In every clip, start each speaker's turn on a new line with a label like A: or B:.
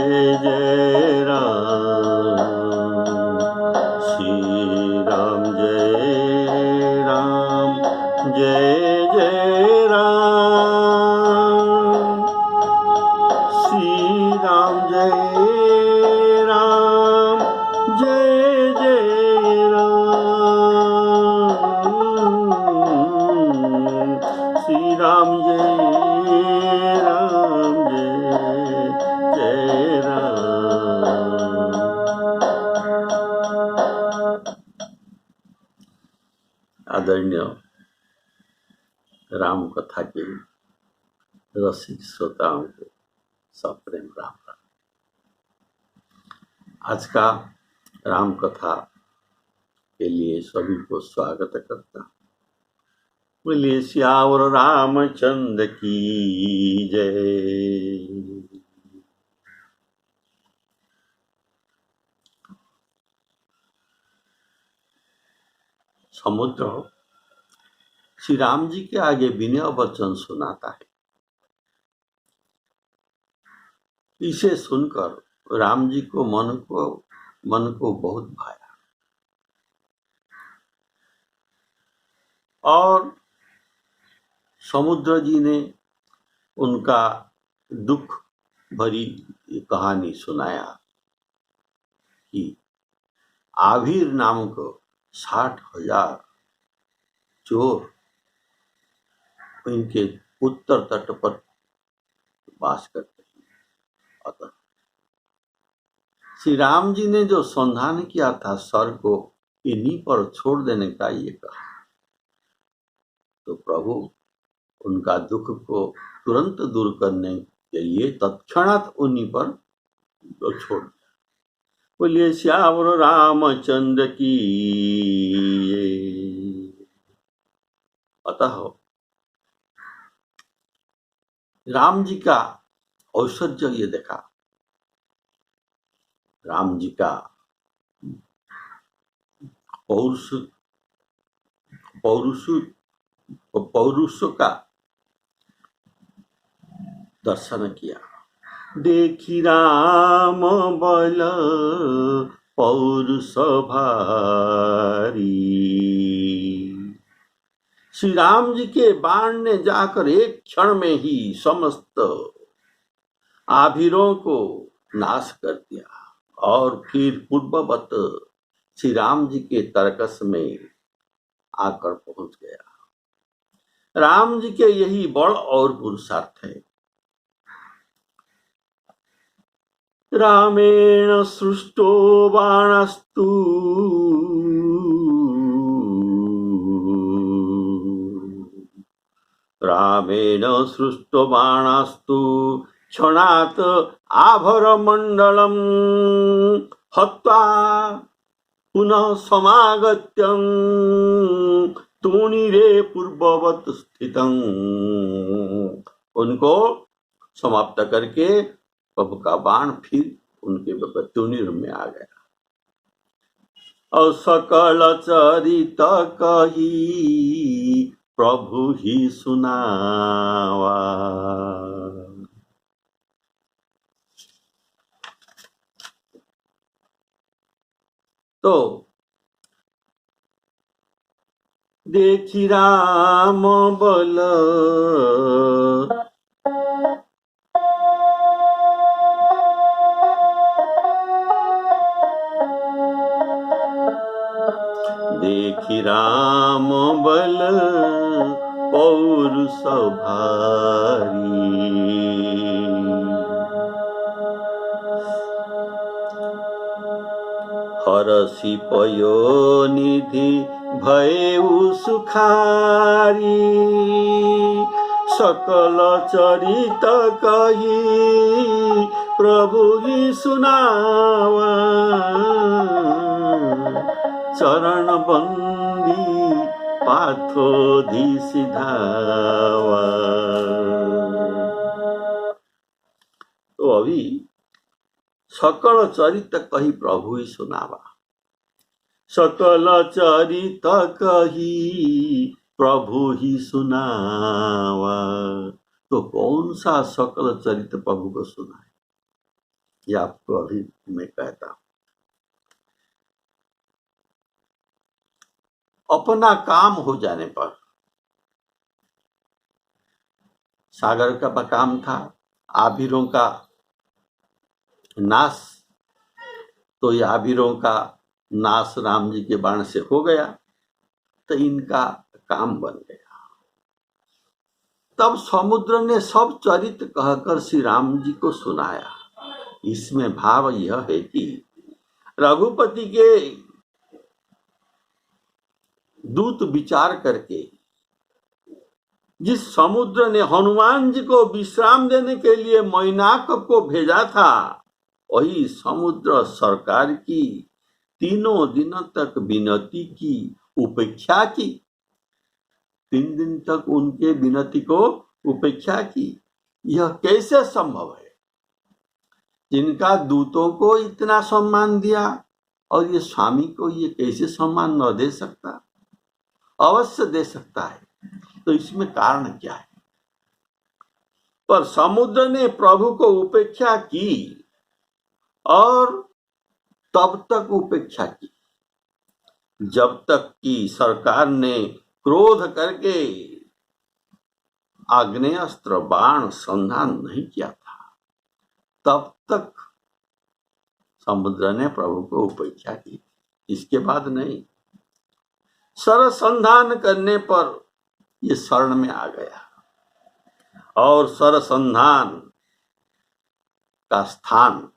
A: जय राम, श्री राम जय राम, जय जय राम, श्री राम जय राम, जय जय राम, श्री राम जय राम, जय जय राम। आदरणीय राम कथा के रसिक श्रोताओं को सप्रेम राम राम। आज का राम कथा के लिए सभी को स्वागत करता हूँ। बोलिए श्यावर रामचंद्र की जय। समुद्र श्री राम जी के आगे विनय वचन सुनाता है। इसे सुनकर राम जी को मन को बहुत भाया और समुद्र जी ने उनका दुख भरी कहानी सुनाया कि आभीर नाम को 60,000 चोर इनके उत्तर तट पर वास करते हैं। अतः श्री राम जी ने जो संधान किया था सर को इन्हीं पर छोड़ देने का ये कहा, तो प्रभु उनका दुख को तुरंत दूर करने के लिए तत्क्षणात उन्हीं पर छोड़ दिया। बोलिए श्यावर रामचंद्र की। अतः राम जी का ऐश्वर्य ये देखा, राम जी का पौरुष का दर्शन किया। देखी राम बल पौरुष भारी, श्री राम जी के बाण ने जाकर एक क्षण में ही समस्त आभीरों को नाश कर दिया और फिर पूर्ववत श्री राम जी के तरकस में आकर पहुंच गया। राम जी के यही बड़ और पुरुषार्थ है। रामेण सृष्टो बाणस्तु रामेण सृष्टो बाणस्तु क्षणात् आभरमण्डलं हत्वा पुनः समागत्यं तूणीरे पूर्ववत स्थितं। उनको समाप्त करके प्रभु का बाण फिर उनके तूणीर में आ गया। और सकल चरित कही प्रभु ही सुनावा। तो देखी राम बल देखी राम बल पौरुष भारी, हरषि पयोनिधि भयउ सुखारी, सकल चरित कही प्रभु ही सुनावा। चरण बंदी पाथोधि सिधावा। तो अभी सकल चरित कही प्रभु ही सुनावा। सकल चरित कही प्रभु ही सुनावा। तो कौन सा सकल चरित प्रभु को सुनाए? ये आपको अभी मैं कहता हूं। अपना काम हो जाने पर, सागर का काम था आभिरों का नाश, तो ये आभिरों का नाश राम जी के बाण से हो गया, तो इनका काम बन गया। तब समुद्र ने सब चरित्र कहकर श्री राम जी को सुनाया। इसमें भाव यह है कि रघुपति के दूत विचार करके जिस समुद्र ने हनुमान जी को विश्राम देने के लिए मैनाक को भेजा था, वही समुद्र सरकार की तीनों दिनों तक विनती की उपेक्षा की। 3 दिन तक उनके विनती को उपेक्षा की। यह कैसे संभव है? जिनका दूतों को इतना सम्मान दिया और ये स्वामी को ये कैसे सम्मान न दे सकता? अवश्य दे सकता है। तो इसमें कारण क्या है? पर समुद्र ने प्रभु को उपेक्षा की और तब तक उपेक्षा की जब तक कि सरकार ने क्रोध करके आग्नेयास्त्र बाण संधान नहीं किया था, तब तक समुद्र ने प्रभु को उपेक्षा की। इसके बाद नहीं। सरसंधान करने पर ये शरण में आ गया और सरसंधान का स्थान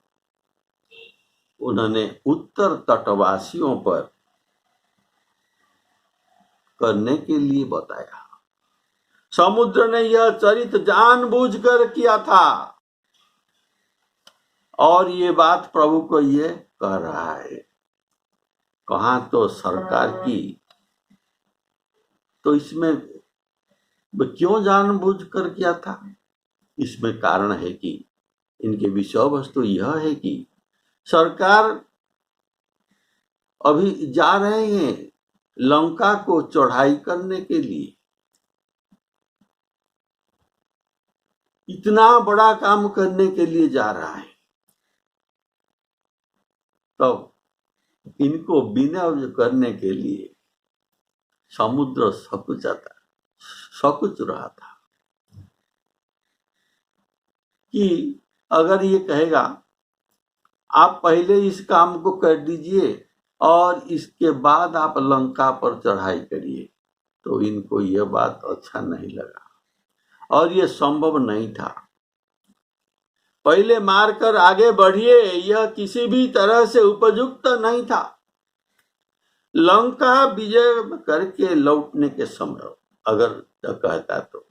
A: उन्होंने उत्तर तटवासियों पर करने के लिए बताया। समुद्र ने यह चरित्र जानबूझकर किया था और ये बात प्रभु को ये कह रहा है। कहां तो सरकार की, तो इसमें क्यों जानबूझकर किया था? इसमें कारण है कि इनके विषय वस्तु यह है कि सरकार अभी जा रहे हैं लंका को चढ़ाई करने के लिए। इतना बड़ा काम करने के लिए जा रहा है, तो इनको विनय करने के लिए समुद्र सकुच रहा था कि अगर ये कहेगा आप पहले इस काम को कर दीजिए और इसके बाद आप लंका पर चढ़ाई करिए, तो इनको यह बात अच्छा नहीं लगा और ये संभव नहीं था। पहले मारकर आगे बढ़िए, यह किसी भी तरह से उपयुक्त नहीं था। लंका विजय करके लौटने के समय अगर कहता तो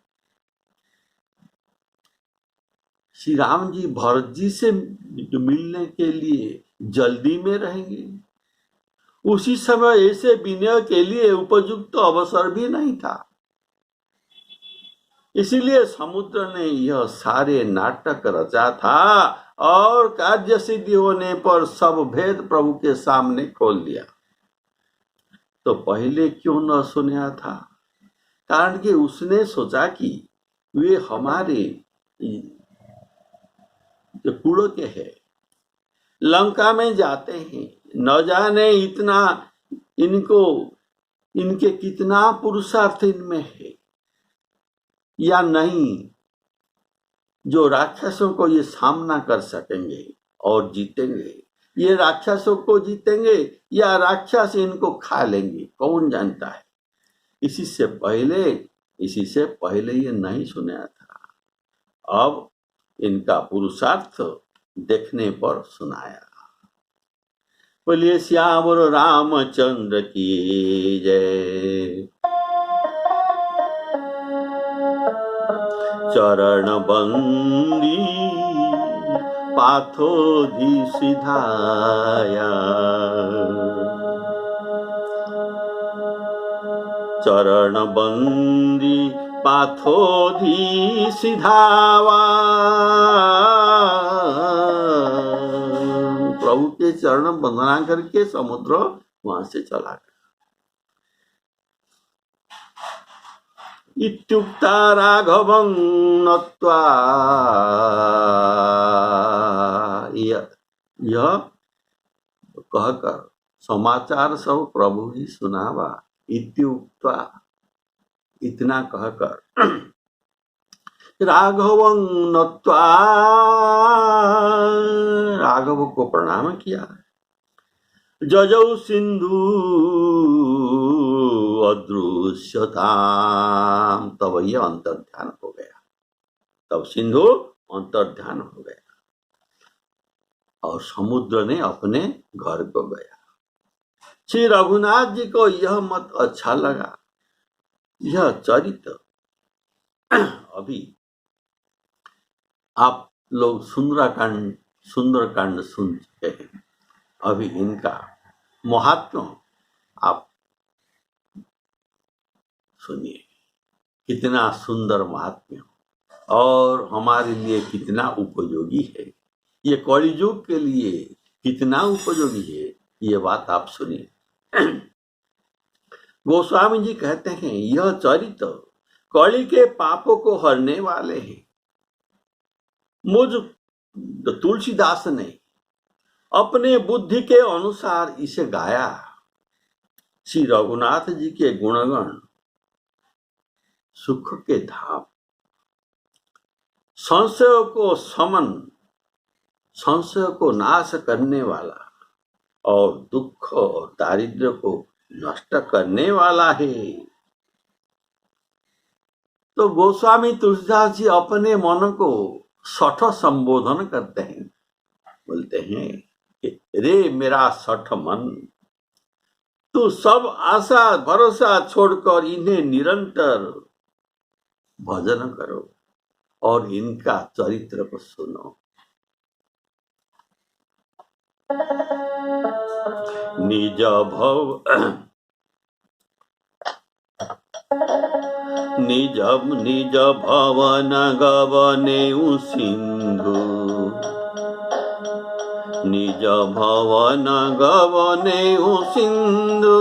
A: श्री राम जी भरत जी से मिलने के लिए जल्दी में रहेंगे। उसी समय ऐसे विनय के लिए उपयुक्त तो अवसर भी नहीं था। इसीलिए समुद्र ने यह सारे नाटक रचा था और कार्य सिद्धि होने पर सब भेद प्रभु के सामने खोल दिया। तो पहले क्यों न सुना था? कारण कि उसने सोचा कि वे हमारे कुल के हैं, लंका में जाते हैं, न जाने इतना इनके कितना पुरुषार्थ इनमें है या नहीं, जो राक्षसों को ये सामना कर सकेंगे और जीतेंगे। ये राक्षसों को जीतेंगे या राक्षस इनको खा लेंगे, कौन जानता है। इसी से पहले ये नहीं सुना था। अब इनका पुरुषार्थ देखने पर सुनाया। बोलिए श्याम रामचंद्र की जय। चरण बंदी पाथोधि सिधाया, चरण बंदी पाथोधि सिधावा। प्रभु के चरण वंदना करके समुद्र वहां से चला गया। इत्युक्ता राघवं नत्वा यह कहकर समाचार सब प्रभु ही सुनावा। इत्युक्त्वा, इतना कहकर राघवं नत्वा, राघव को प्रणाम किया। जजौ सिंधु अदृश्यताम, तब यह अंतर्ध्यान हो गया। तब सिंधु अंतर्ध्यान हो गया और समुद्र ने अपने घर को गया। श्री रघुनाथ जी को यह मत अच्छा लगा। यह चरित्र अभी आप लोग सुंदरकांड सुन चुके हैं। अभी इनका महात्म्य आप सुनिए, कितना सुंदर महात्म्य और हमारे लिए कितना उपयोगी है। ये कलियुग के लिए कितना उपयोगी है, ये बात आप सुनिए। गोस्वामी जी कहते हैं यह चरित्र कली के पापों को हरने वाले हैं। मुझ तुलसीदास ने अपने बुद्धि के अनुसार इसे गाया। श्री रघुनाथ जी के गुणगण सुख के धाम, संशय को समन, संशय को नाश करने वाला और दुख और दारिद्र्य को नष्ट करने वाला है। तो गोस्वामी तुलसीदास जी अपने मन को सठ संबोधन करते हैं, बोलते हैं रे मेरा सठ मन, तू सब आशा भरोसा छोड़कर इन्हें निरंतर भजन करो और इनका चरित्र को सुनो। निज भव निज भवन गवने सिंधु, निज भवन गवने सिंधु,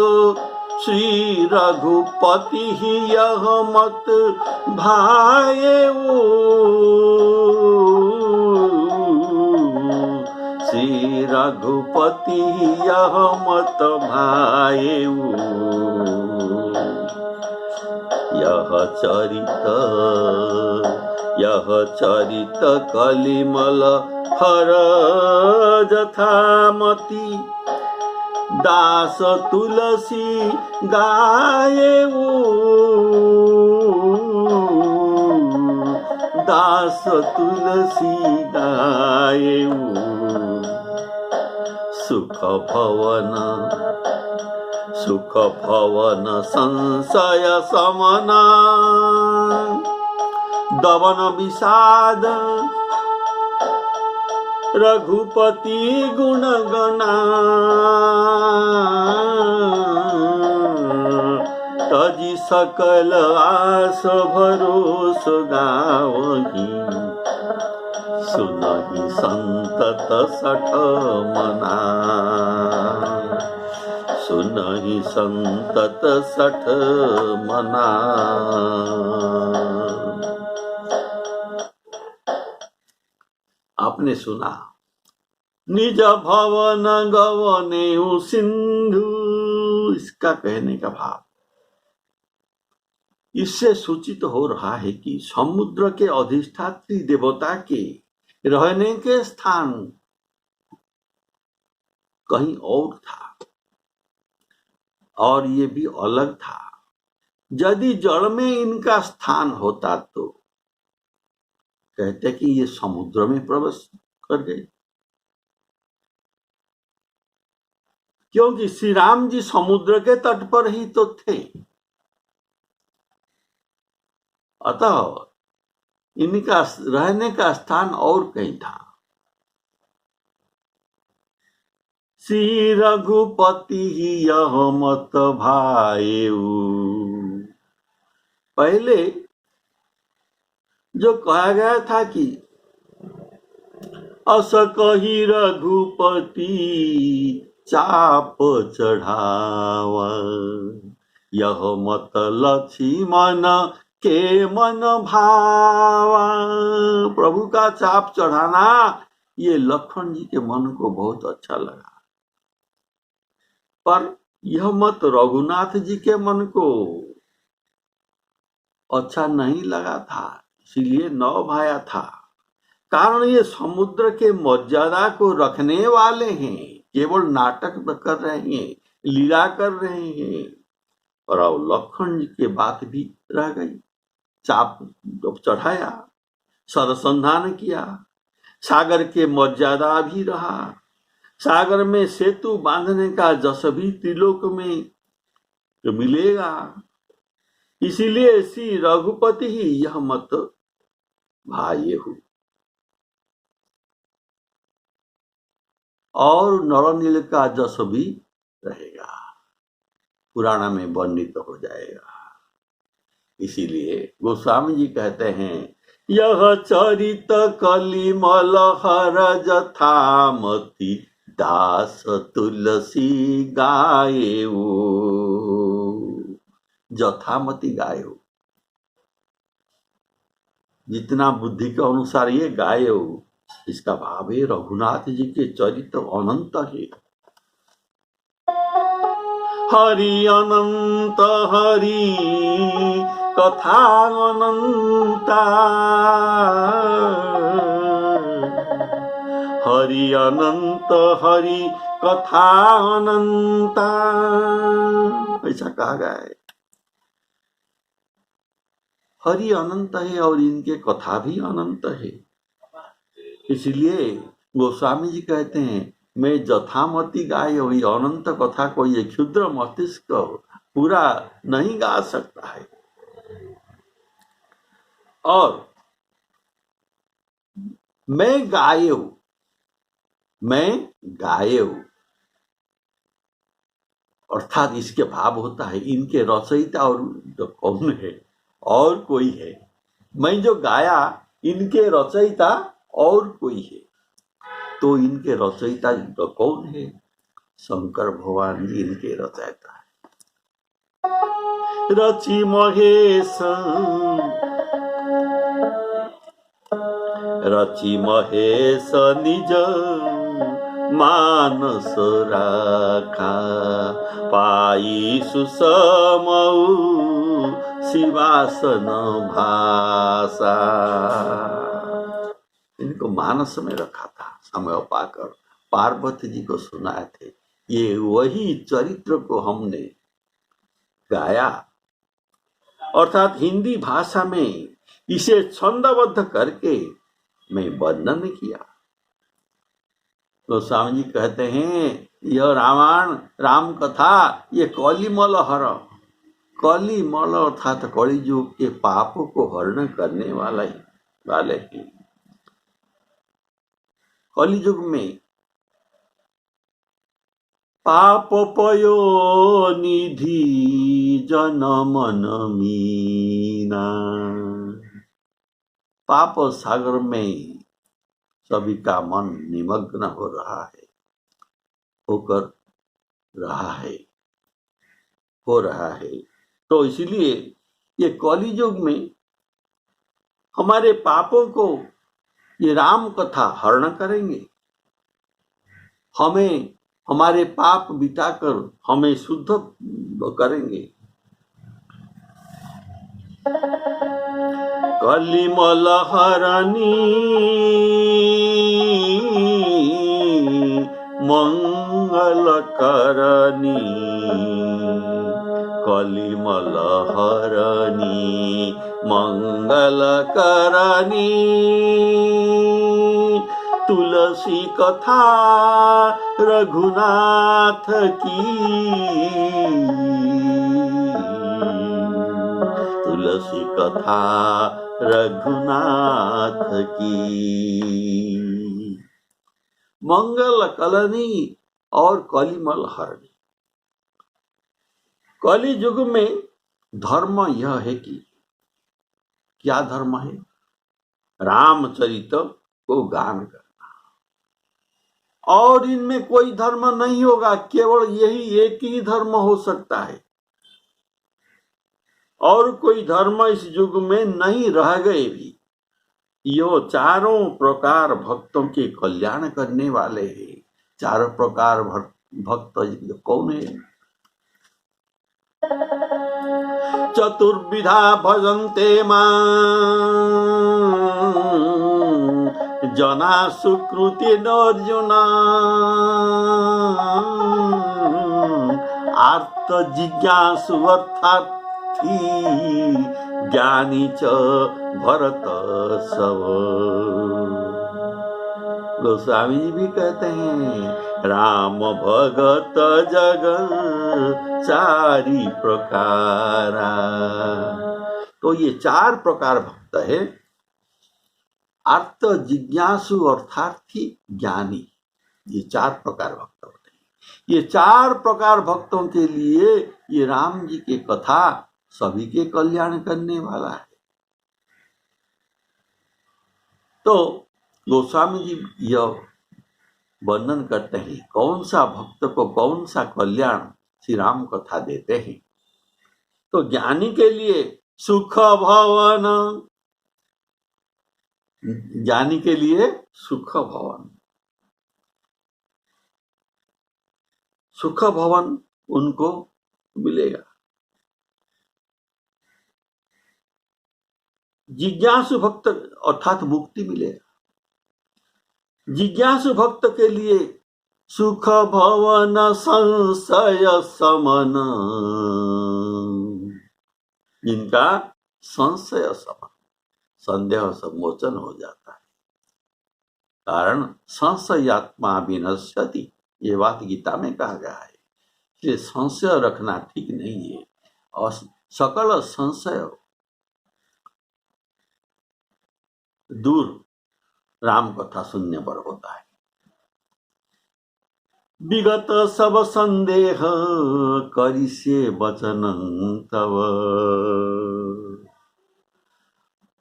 A: श्री रघुपति ही यह मत भाएऊ, श्री रघुपति ही यह मत भाएऊ। यह चरित कलिमल हर जथामति, दास तुलसी गाएऊ, दास तुलसी गाएऊ। सुख भवन संशय समना, दवन विषाद रघुपति गुणगणा, तजी सकल आस भरोस गावही, सुनहि संतत सठ मना, सुनहि संतत सठ मना। आपने सुना निज भवन गवने सिंधु, इसका कहने का भाव इससे सूचित हो रहा है कि समुद्र के अधिष्ठात्री देवता के रहने के स्थान कहीं और था और ये भी अलग था। यदि जल में इनका स्थान होता तो कहते कि ये समुद्र में प्रवेश कर गए, क्योंकि श्री राम जी समुद्र के तट पर ही तो थे। अतः इनका रहने का स्थान और कहीं था। श्री रघुपति ही यह मत भाएऊ, पहले जो कहा गया था कि अस कही रघुपति चाप चढ़ावा, यह मत लक्ष्मण के मन भावा। प्रभु का चाप चढ़ाना ये लखन जी के मन को बहुत अच्छा लगा, पर यह मत रघुनाथ जी के मन को अच्छा नहीं लगा था, इसीलिए न भाया था। कारण ये समुद्र के मर्यादा को रखने वाले हैं, केवल नाटक कर रहे हैं, लीला कर रहे हैं। और अब लखन जी की बात भी रह गई। चाप जब चढ़ाया, सरसंधान किया, सागर के मर्यादा भी रहा, सागर में सेतु बांधने का जस भी त्रिलोक में तो मिलेगा। इसीलिए श्री रघुपति ही यह मत भाये हूं। और नरनील का जस भी रहेगा, पुराण में वर्णित हो जाएगा। इसीलिए गोस्वामी जी कहते हैं, यह चरित कलिमल हर जथामति दास तुलसी गाएऊ। जथामति गाएऊ, जितना बुद्धि के अनुसार ये गाएऊ। इसका भाव है रघुनाथ जी के चरित्र अनंत है। हरि अनंत हरि कथा अनंता, हरि अनंत हरि कथा अनंता, ऐसा कहा गया है। हरि अनंत है और इनके कथा भी अनंत है। इसलिए गोस्वामी जी कहते हैं, मैं जथामति गाय हुई अनंत कथा को ये क्षुद्र मस्तिष्क पूरा नहीं गा सकता है। और मैं गायऊ, मैं गायऊ अर्थात इसके भाव होता है, इनके रचयिता और जो कौन है, और कोई है। मैं जो गाया, इनके रचयिता और कोई है। तो इनके रचयिता तो कौन है? शंकर भगवान जी इनके रचयिता है। रचि महेश, रचि महेश निज मानस राखा, पाई सुसमऊ शिवासन भाषा। इनको मानस में रखा था, समय पाकर पार्वती जी को सुनाए थे। ये वही चरित्र को हमने गाया, अर्थात हिंदी भाषा में इसे छंदबद्ध करके मैं वर्णन किया। तो स्वामी जी कहते हैं, यह रामायण राम कथा ये कलिमल हर, कलिमल अर्थात कलियुग के पापों को हरण करने वाले हैं। कलियुग में पाप पयो निधि जन मन मीना, पाप सागर में सभी का मन निमग्न हो रहा है, होकर रहा है, हो रहा है। तो इसलिए ये कलियुग में हमारे पापों को ये राम कथा हरण करेंगे, हमें हमारे पाप बिताकर हमें शुद्ध करेंगे। कलिमल हरणी मंगल करनी, कलिमल हरणी मंगल करनी, तुलसी कथा रघुनाथ की, तुलसी कथा रघुनाथ की। मंगल कलनी और कलिमल हरणी। कलि युग में धर्म यह है कि, क्या धर्म है? रामचरित को गान करना, और इनमें कोई धर्म नहीं होगा, केवल यही एक ही धर्म हो सकता है। और कोई धर्म इस युग में नहीं रह गए भी, यो चारों प्रकार भक्तों के कल्याण करने वाले हैं। चारों प्रकार भक्त कौन है? चतुर्विधा भजन्ते मां जना सुकृति अर्जुन आर्त जिज्ञासु अर्थार्थी ज्ञानी च भरत सब। गोस्वामी जी भी कहते हैं राम भगत जग चारि प्रकारा। तो ये चार प्रकार भक्त है, अर्थ जिज्ञासु अर्थार्थी ज्ञानी, ये चार प्रकार भक्त होते हैं। ये चार प्रकार भक्तों के लिए ये राम जी की कथा सभी के कल्याण करने वाला है। तो गोस्वामी जी यह वर्णन करते हैं कौन सा भक्त को कौन सा कल्याण श्री राम कथा देते हैं। तो ज्ञानी के लिए सुख भवन, ज्ञानी के लिए सुख भवन, सुख भवन उनको मिलेगा। जिज्ञासु भक्त अर्थात मुक्ति मिलेगा। जिज्ञासु भक्त के लिए सुख भवन संशय समन, जिनका संशय समन संदेह सम्मोचन हो जाता है। कारण संशयात्मा विनश्यति, ये बात गीता में कहा गया है। इसलिए संशय रखना ठीक नहीं है और सकल संशय दूर राम कथा सुनने पर होता है। विगत सब संदेह करिसे वचन तव।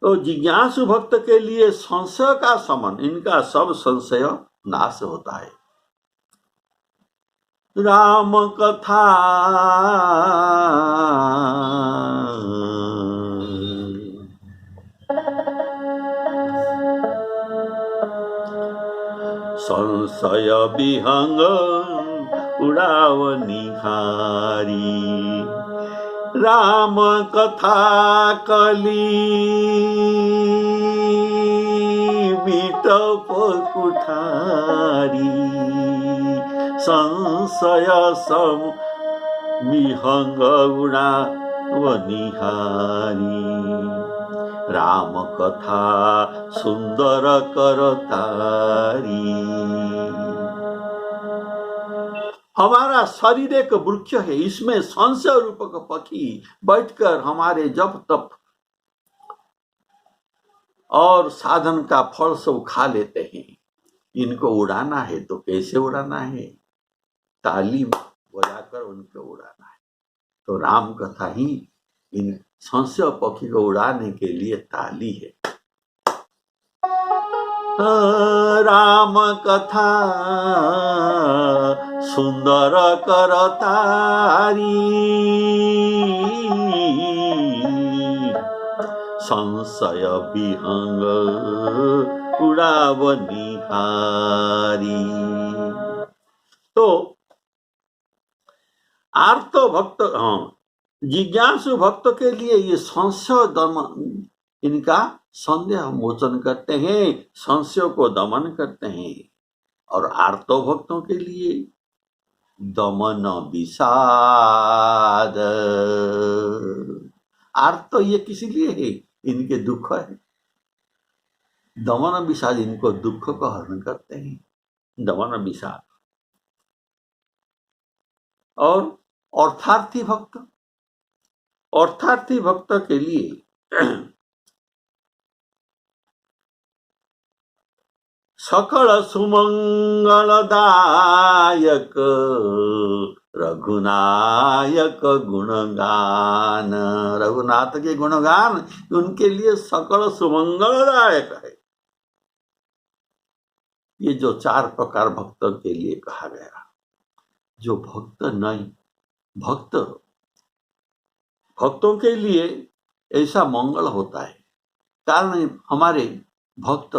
A: तो जिज्ञासु भक्त के लिए संशय का समन, इनका सब संशय नाश होता है। राम कथा संशय विहंग उड़ावनिहारी, राम कथा कली बिटप कुठारी। संशय सम विहंग उड़ावनिहारी, राम कथा सुंदर करतारी। हमारा शरीर एक वृक्ष है, इसमें संशय रूपक पक्षी बैठकर हमारे जप तप और साधन का फल सब खा लेते हैं। इनको उड़ाना है तो कैसे उड़ाना है? ताली बजाकर उनको उड़ाना है। तो राम कथा ही इन संशय पक्षी को उड़ाने के लिए ताली है। राम कथा सुंदर करतारी, संशय विहंग उड़ावनिहारी। तो आर्त भक्त, जिज्ञासु भक्त के लिए ये संशय दमन, इनका संदेह मोचन करते हैं, संशय को दमन करते हैं। और आर्तो भक्तों के लिए दमन विषाद। आर्त ये किस लिए है? इनके दुख है। दमन विषाद इनको दुख को हरण करते हैं, दमन विषाद। और अर्थार्थी भक्त, अर्थार्थी भक्त के लिए सकल सुमंगलदायक रघुनायक गुणगान। रघुनाथ के गुणगान उनके लिए सकल सुमंगलदायक है। ये जो चार प्रकार भक्तों के लिए कहा गया, जो भक्त नहीं, भक्तों के लिए ऐसा मंगल होता है। कारण हमारे भक्त,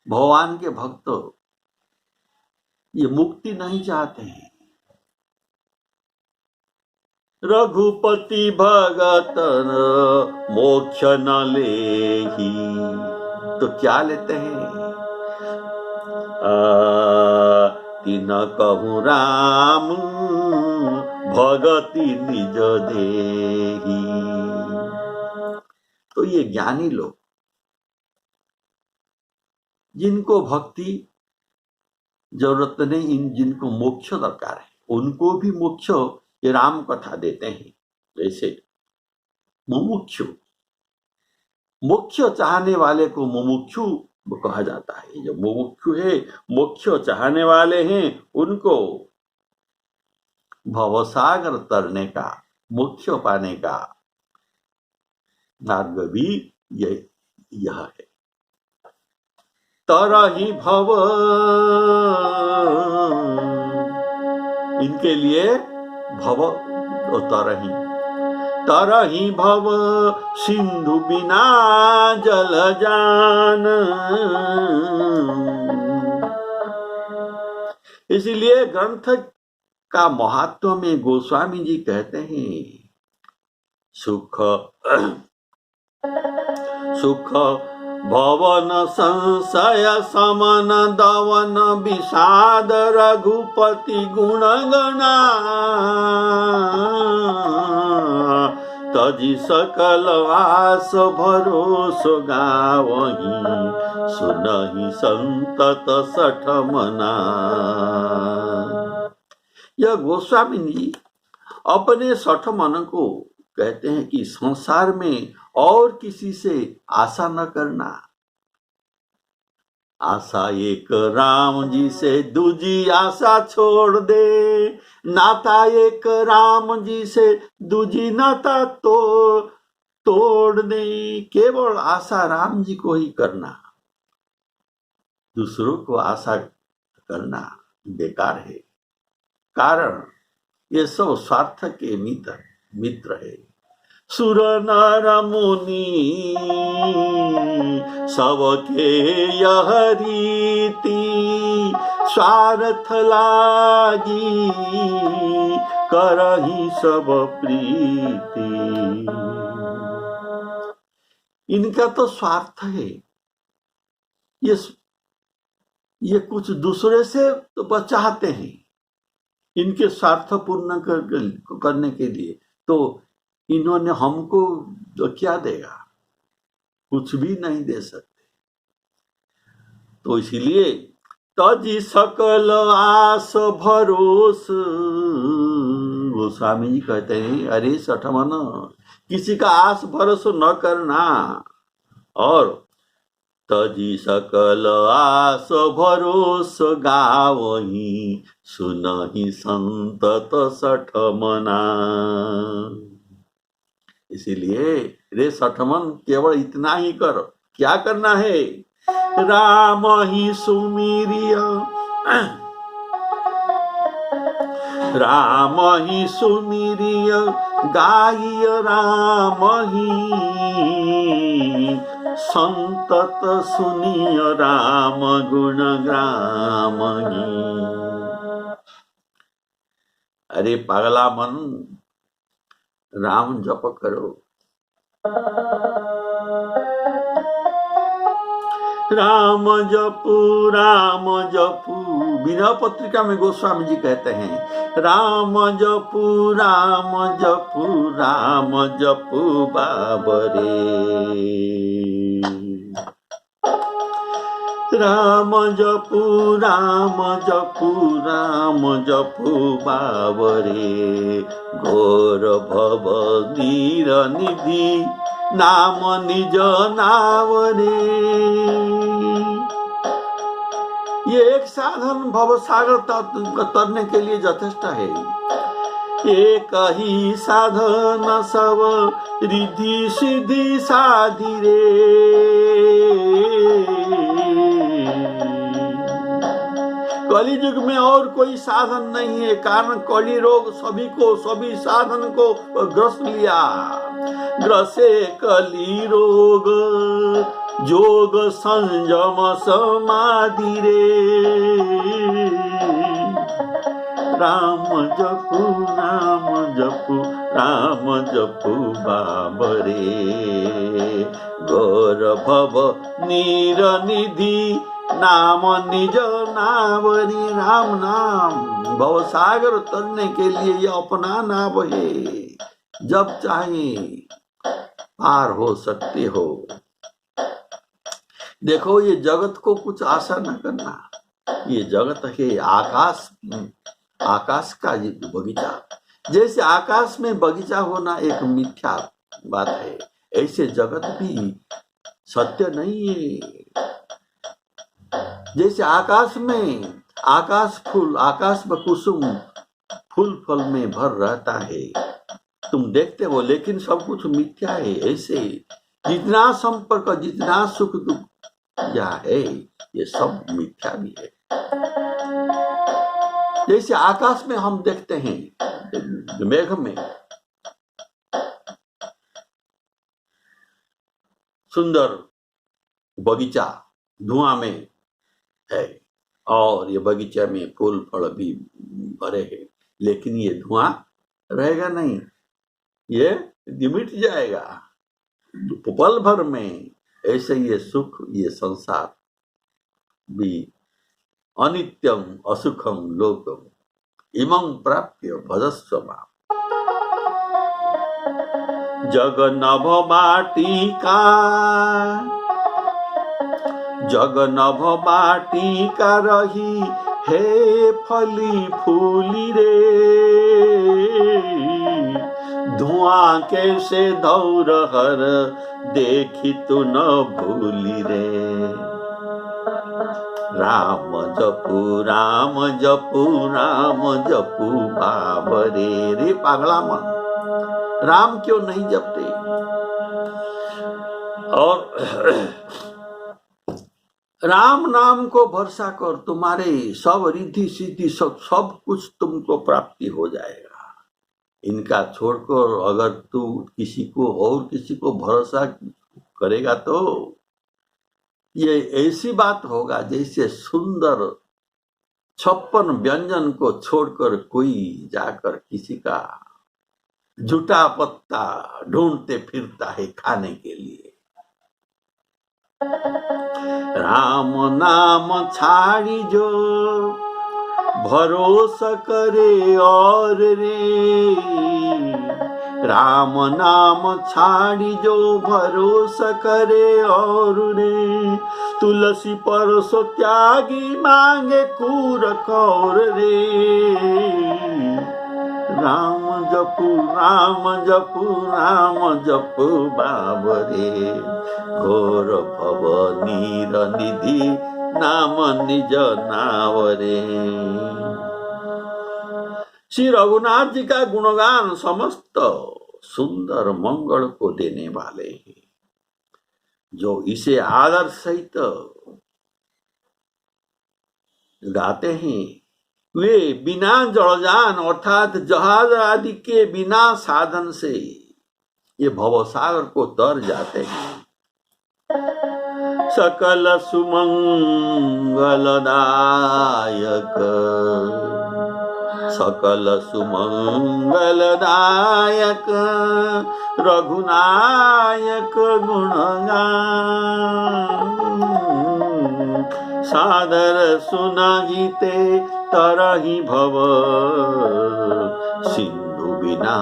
A: भगवान के भक्त ये मुक्ति नहीं चाहते हैं। रघुपति भगत मोक्ष न लेहि, तो क्या लेते हैं? तीन कहूँ राम भगति निज देहि। तो ये ज्ञानी लोग जिनको भक्ति जरूरत नहीं, जिनको मोक्ष दरकार है, उनको भी मोक्ष ये राम कथा देते हैं। जैसे मुमुक्षु, मोक्ष चाहने वाले को मुमुक्षु कहा जाता है। जो मुमुक्षु है, मोक्ष चाहने वाले हैं, उनको भवसागर तरने का, मोक्ष पाने का मार्ग भी यह है। तरहि भव, इनके लिए भव तरहि भव सिंधु बिना जल जान। इसलिए ग्रंथ का महत्व में गोस्वामी जी कहते हैं, सुख भवन संशय समन दवन विषाद रघुपति गुणगणा। तजी सकल आस भरोसो गावही, सुनहि संतत सठ मना। यह गोस्वामी जी अपने सठ मन को कहते हैं कि संसार में और किसी से आशा न करना। आशा एक राम जी से, दूजी आशा छोड़ दे। नाता एक राम जी से, दूजी नाता तोड़ दे। केवल आशा राम जी को ही करना, दूसरों को आशा करना बेकार है। कारण ये सब स्वार्थ के मित्र है। सुर नर मुनि सबके यह रीति, स्वार्थ लागी करहि सब प्रीति। इनका तो स्वार्थ है, ये कुछ दूसरे से तो बचाते हैं इनके स्वार्थ पूर्ण करने के लिए। तो इन्होंने हमको तो क्या देगा? कुछ भी नहीं दे सकते। तो इसलिए तजी सकल आस भरोस, गोस्वामी जी कहते हैं, अरे सठमन, किसी का आस भरोसा न करना। और तजी सकल आस भरोस गावही, सुनहि संतत सठ मना। इसीलिए रे सठमन, केवल इतना ही कर। क्या करना है? राम ही सुमिरिय, राम ही सुमिरिय गाइय, राम ही संतत सुनिय, राम गुण ग्राम ही। अरे पागला मन, राम जप करो। राम जपू, राम जपू। विनय पत्रिका में गोस्वामी जी कहते हैं, राम जपू, राम जपू, राम जपू बाबरे। राम जपू, राम जपू, राम जपू बाबरे। घोर भव नीर निधि, नाम निज नावरे। ये एक साधन भव सागर तरने के लिए यथेष्ट है। एक ही साधन सब रिद्धि सिद्धि साधि रे। कली युग में और कोई साधन नहीं है, कारण कली रोग सभी साधन को ग्रस लिया। ग्रसे कली रोग जोग संयम समाधि रे राम जपु नाम जपु राम जपु बाबरे गौर भव नीर निधि नाम निज नावरी राम नाम भव सागर तरने के लिए ये अपना नाव है, जब चाहे पार हो सकते हो। देखो ये जगत को कुछ आशा न करना, ये जगत है आकाश, आकाश का ये बगीचा। जैसे आकाश में बगीचा होना एक मिथ्या बात है, ऐसे जगत भी सत्य नहीं है। जैसे आकाश में आकाश फूल, आकाश में कुसुम फूल फल में भर रहता है, तुम देखते हो, लेकिन सब कुछ मिथ्या है। ऐसे जितना संपर्क, जितना सुख दुख या है, ये सब मिथ्या भी है। जैसे आकाश में हम देखते हैं मेघ में सुंदर बगीचा धुआं में है, और ये बगीचा में फूल फल भी भरे हैं, लेकिन ये धुआं रहेगा नहीं, ये मिट जाएगा पल भर में। ऐसे ये सुख, ये संसार भी अनित्यम असुखम लोकम इमं प्राप्य भजस्व माम। जग नभ बाटिका, जग नभ बाटिका रही हे फली फूली रे धुआं कैसे दौर हर देखी तू न भूली रे राम जपू राम जपू राम जपू बाबरे। रे पागला मन, राम क्यों नहीं जपते? और राम नाम को भरोसा कर, तुम्हारे सब रिद्धि सिद्धि सब कुछ तुमको प्राप्ति हो जाएगा। इनका छोड़कर अगर तू किसी को और किसी को भरोसा करेगा तो ये ऐसी बात होगा जैसे सुंदर 56 व्यंजन को छोड़कर कोई जाकर किसी का झूठा पत्ता ढूंढते फिरता है खाने के लिए। राम नाम छाड़ी जो भरोसा करे और रे राम नाम छाड़ी जो भरोसा करे और रे तुलसी परसो त्यागी मांगे कूर कौर रे राम जपू राम जपू राम जपू बाबरे घोर भव नीर निधि नाम निज नावरे। श्री रघुनाथ जी का गुणगान समस्त सुंदर मंगल को देने वाले हैं, जो इसे आदर सहित गाते हैं वे बिना जलजान अर्थात जहाज आदि के बिना साधन से ये भवसागर को तर जाते हैं। सकल सुमंगलदायक सकल सुमंगलदायक रघुनायक गुणगान सादर सुनागीते तरही भव सिंधु बिना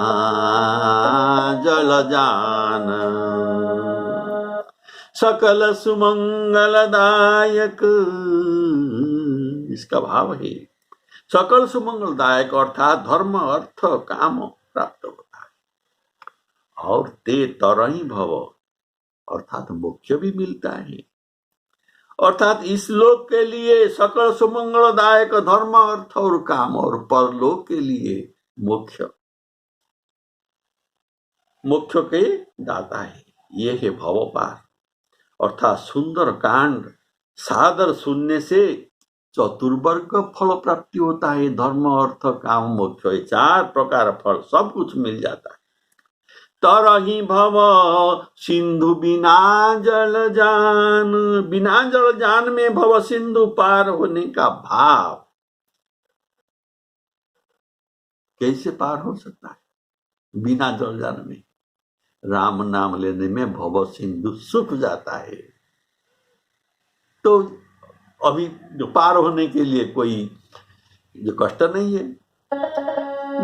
A: जल जान। सकल सुमंगलदायक, इसका भाव है सकल सुमंगलदायक अर्थात धर्म अर्थ काम प्राप्त होता है और ते तरही भव अर्थात मोक्ष भी मिलता है। अर्थात इस लोक के लिए सकल सुमंगलदायक धर्म अर्थ और काम और परलोक के लिए मोक्ष मोक्ष के दाता है। ये है भव पार अर्थात सुंदर कांड सादर सुनने से चतुर्वर्ग फल प्राप्ति होता है। धर्म अर्थ काम मोक्ष 4 प्रकार फल सब कुछ मिल जाता है। तरही भव सिंधु बिना जल जान। बिना जल जान में भव सिंधु पार होने का भाव कैसे पार हो सकता है? बिना जल जान में। राम नाम लेने में भव सिंधु सूख जाता है। तो अभी जो पार होने के लिए कोई जो कष्ट नहीं है।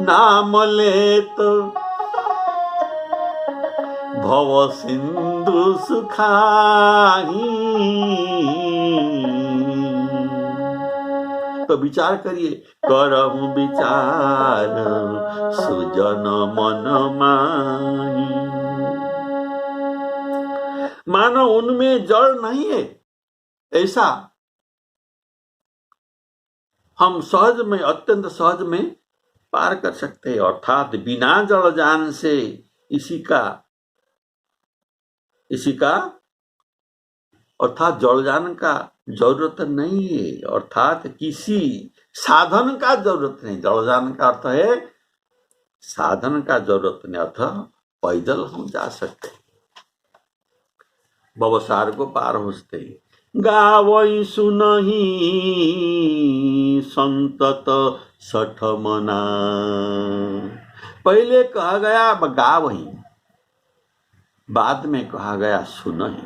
A: नाम ले तो भव सिंधु सुखाही। तो विचार करिए, करहु विचार सुजन मन माही। मानो उनमें जड़ नहीं है, ऐसा हम सहज में, अत्यंत सहज में पार कर सकते हैं। अर्थात बिना जल जान से इसी का अर्थात जल जान का जरूरत नहीं है। अर्थात किसी साधन का जरूरत नहीं। जल जान का अर्थ है साधन का जरूरत नहीं, अर्थ पैदल हम जा सकते हैं, भवसार को पार हो सकते हैं। गावई सुनही संतत सठ मना। पहले कहा गया गावही, बाद में कहा गया सुनही।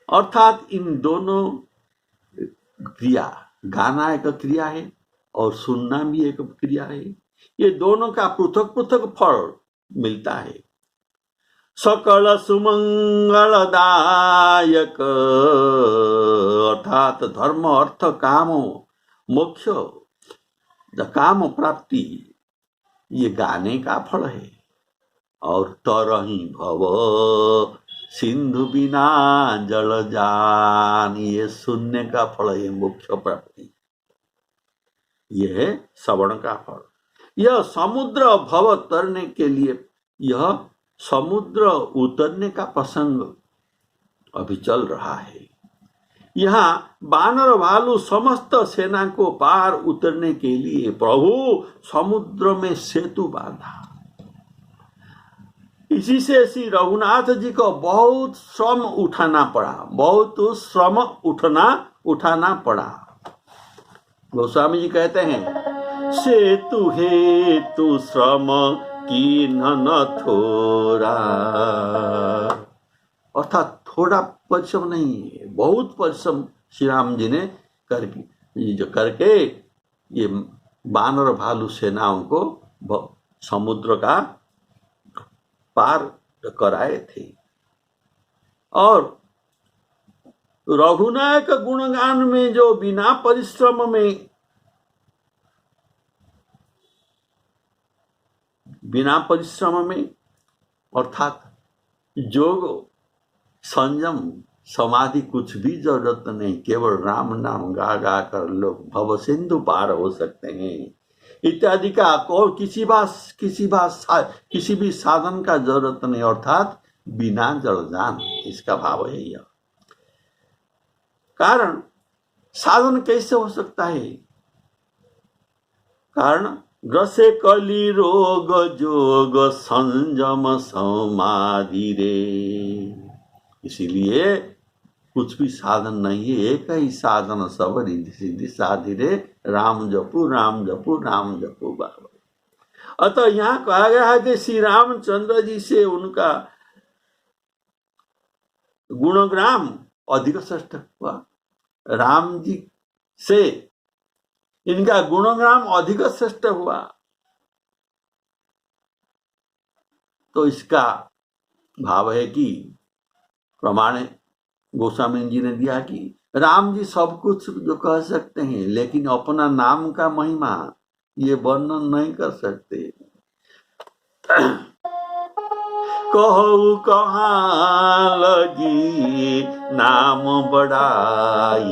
A: अर्थात इन दोनों क्रिया, गाना एक क्रिया है और सुनना भी एक क्रिया है। ये दोनों का पृथक पृथक फल मिलता है। सकल सुमंगलदायक, अर्थात धर्म अर्थ काम मोक्ष, काम प्राप्ति, ये गाने का फल है। और तरही भव सिंधु बिना जल जान, ये सुनने का फल है, मोक्ष प्राप्ति। यह है श्रवण का फल। यह समुद्र भव तरने के लिए, यह समुद्र उतरने का प्रसंग अभी चल रहा है। यहाँ बानर भालू समस्त सेना को पार उतरने के लिए प्रभु समुद्र में सेतु बांधा। इसी से श्री रघुनाथ जी को बहुत श्रम उठाना पड़ा, बहुत श्रम उठाना पड़ा। गोस्वामी जी कहते हैं, सेतु हेतु श्रम की न थोड़ा। अर्थात थोड़ा परिश्रम नहीं है, बहुत परिश्रम श्री राम जी ने करके ये बानर भालू सेनाओं को समुद्र का पार कराए थे। और रघुनायक गुणगान में जो बिना परिश्रम में अर्थात योग संयम समाधि कुछ भी जरूरत नहीं, केवल राम नाम गा गा कर लोग भव सिंधु पार हो सकते हैं इत्यादि का और किसी भी साधन का जरूरत नहीं। अर्थात बिना जल जान, इसका भाव है यह। कारण साधन कैसे हो सकता है? कारण ग्रसे कली रोग जोग संयम समाधि रे। इसीलिए कुछ भी साधन नहीं है, एक ही साधन सब रिद्धि सिद्धि साधि रे, राम जपू राम जपू राम जपू बाबा। अतः यहाँ कहा गया है कि श्री रामचंद्र जी से उनका गुणग्राम अधिक श्रेष्ठ हुआ। राम जी से इनका गुणग्राम अधिक श्रेष्ठ हुआ। तो इसका भाव है कि प्रमाण गोस्वामी जी ने दिया कि राम जी सब कुछ जो कह सकते हैं, लेकिन अपना नाम का महिमा ये वर्णन नहीं कर सकते। कहू कहाँ लगी नाम बढ़ाई,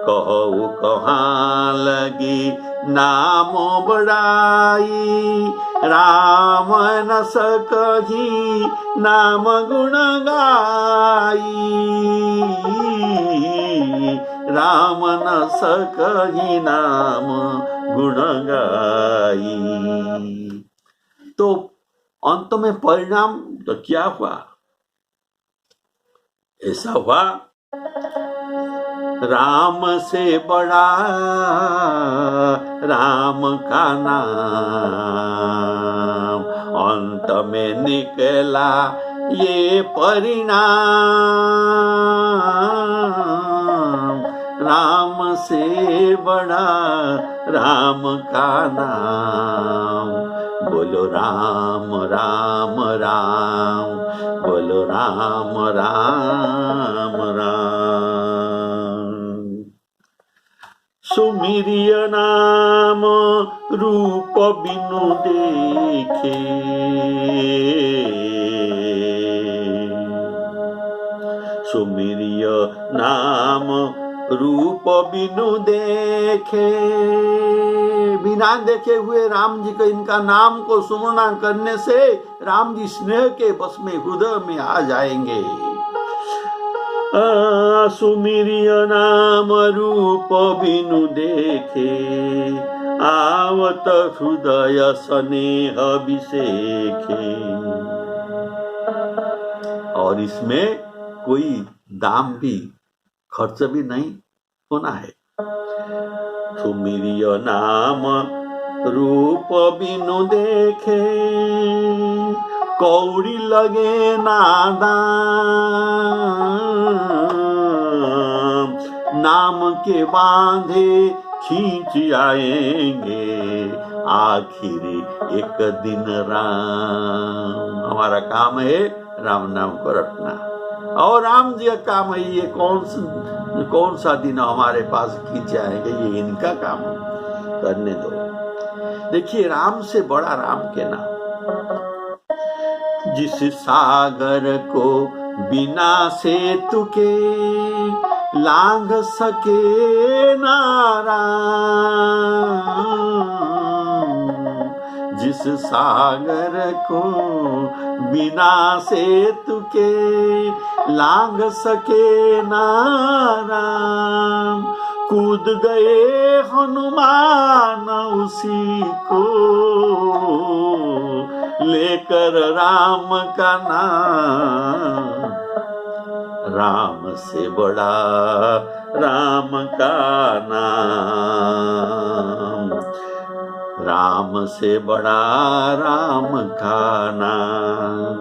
A: कहू कहाँ लगी नाम बढ़ाई, राम न सकही नाम गुण गाई, राम न सकही नाम गुण गाई। तो अंत में परिणाम तो क्या हुआ? ऐसा हुआ, राम से बड़ा राम का नाम, अंत में निकला ये परिणाम। राम से बड़ा राम का नाम, बोलो राम राम राम, बोलो राम राम राम। सुमिरिय नाम रूप बिनु देखे, सुमिरिय नाम रूप बिनु देखे। बिना देखे हुए राम जी को इनका नाम को सुमरना करने से राम जी स्नेह के बस में हृदय में आ जाएंगे। सुमिरिय नाम रूप बिनु देखे, आवत हृदय स्नेह विसेखे। और इसमें कोई दाम भी खर्च भी नहीं होना है। सुमिरिय नाम रूप बिनु देखे, कौड़ी लगे नादान, नाम के बांधे खींच आएंगे आखिर एक दिन राम। हमारा काम है राम नाम को रटना, और राम जी का काम है ये कौन सा दिन हमारे पास खींच आएंगे, ये इनका काम करने दो। देखिए, राम से बड़ा राम के नाम। जिस सागर को बिना सेतु के लांघ सके ना राम, जिस सागर को बिना सेतु के लांघ सके ना राम, कूद गए हनुमान उसी को लेकर राम का नाम। राम से बड़ा राम का नाम, राम से बड़ा राम का नाम।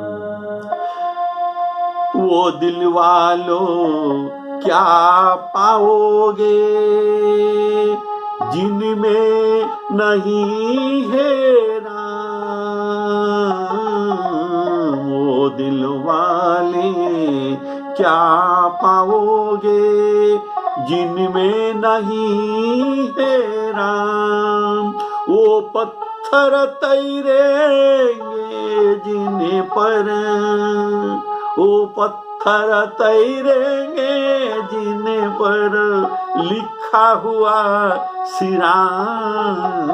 A: वो दिल वालों क्या पाओगे जिनमें नहीं है राम, वो दिल वाले क्या पाओगे जिनमें नहीं है राम। वो पत्थर तैरेंगे जिन्हें पर, वो पत्थर तैरेंगे जिन्हें पर लिखा हुआ सिराम।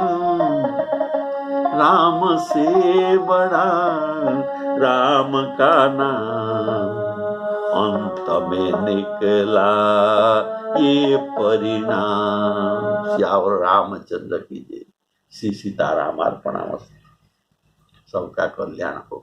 A: राम से बड़ा राम का नाम, अंत में निकला ये परिणाम। श्यावर रामचंद्र की जय। श्री सीताराम अर्पणामस्तु। सबका कल्याण हो।